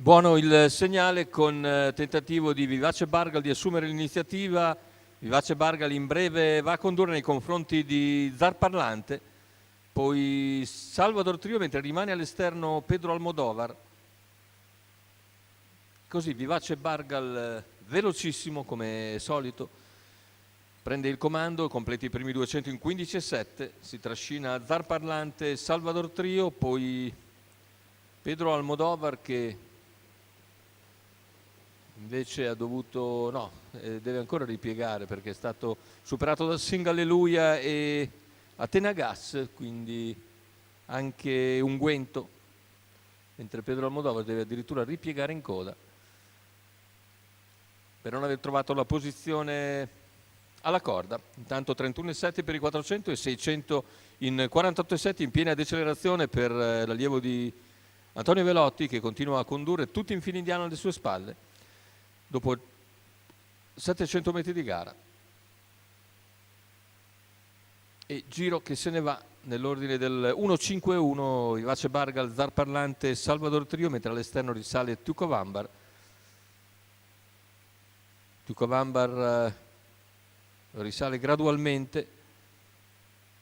Buono il segnale con tentativo di Vivace Bargal di assumere l'iniziativa. Vivace Bargal in breve va a condurre nei confronti di Zar Parlante, poi Salvador Trio, mentre rimane all'esterno Pedro Almodovar. Così Vivace Bargal velocissimo come solito, prende il comando, completa i primi 200 in 15,7, si trascina Zar Parlante, Salvador Trio, poi Pedro Almodovar che invece ha dovuto, deve ancora ripiegare perché è stato superato da Sing Alleluia e Athena Gas, quindi anche Unguento, mentre Pedro Almodovar deve addirittura ripiegare in coda per non aver trovato la posizione alla corda. Intanto 31,7 per i 400 e 600 in 48,7 in piena decelerazione per l'allievo di Antonio Velotti, che continua a condurre tutti in fila indiana alle sue spalle dopo 700 metri di gara. E giro che se ne va nell'ordine del 1-5-1, Vivace Bargal, Zar Parlante, Salvador Trio, mentre all'esterno risale Tuco Vambar. Tuco Vambar risale gradualmente,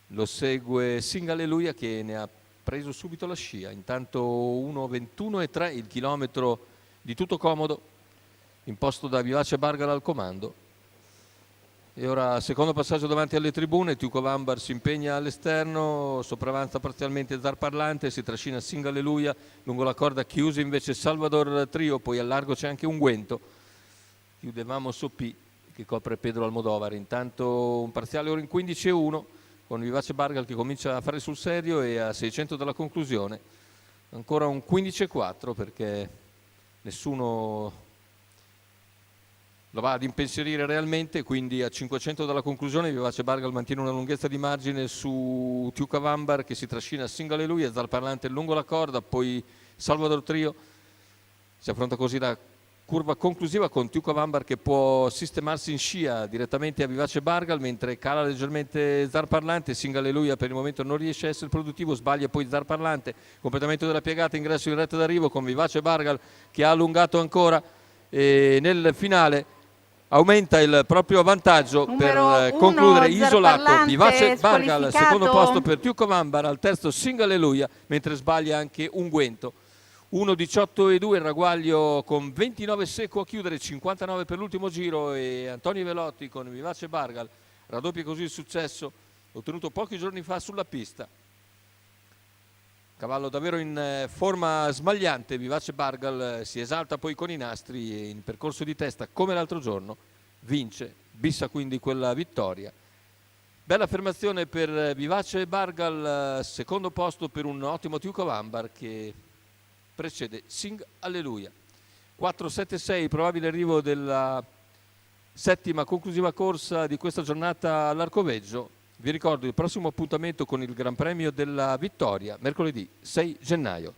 lo segue Sing Alleluia che ne ha preso subito la scia. Intanto 1:21,3 il chilometro di tutto comodo, imposto da Vivace Bargal al comando. E ora secondo passaggio davanti alle tribune, Tuco Vambar si impegna all'esterno, sopravanza parzialmente Zar Parlante, si trascina Sing Alleluia, lungo la corda chiusa invece Salvador Trio, poi al largo c'è anche Unguento, chiude Vamos OP che copre Pedro Almodovar. Intanto un parziale ora in 15,1 con Vivace Bargal che comincia a fare sul serio e a 600 dalla conclusione ancora un 15,4 perché nessuno lo va ad impensierire realmente, quindi a 500 dalla conclusione Vivace Bargal mantiene una lunghezza di margine su Tuco Vambar che si trascina Sing Alleluia, Zar Parlante lungo la corda, poi Salvador Trio. Si affronta così la curva conclusiva con Tuco Vambar che può sistemarsi in scia direttamente a Vivace Bargal, mentre cala leggermente Zar Parlante. Sing Alleluia per il momento non riesce a essere produttivo, sbaglia poi Zar Parlante, completamento della piegata, ingresso in retta d'arrivo con Vivace Bargal che ha allungato ancora e nel finale aumenta il proprio vantaggio per concludere isolato Vivace Bargal, secondo posto per Tuco Vambar, al terzo Sing Alleluia, mentre sbaglia anche Unguento. 1:18,2 il ragguaglio con 29 secco a chiudere, 59 per l'ultimo giro e Antonio Velotti con Vivace Bargal raddoppia così il successo ottenuto pochi giorni fa sulla pista. Cavallo davvero in forma smagliante, Vivace Bargal si esalta poi con i nastri e in percorso di testa come l'altro giorno vince, bissa quindi quella vittoria. Bella affermazione per Vivace Bargal, secondo posto per un ottimo Tuco Vambar che precede Sing Alleluia. 4,76 probabile arrivo della settima conclusiva corsa di questa giornata all'Arcoveggio. Vi ricordo il prossimo appuntamento con il Gran Premio della Vittoria, mercoledì 6 gennaio.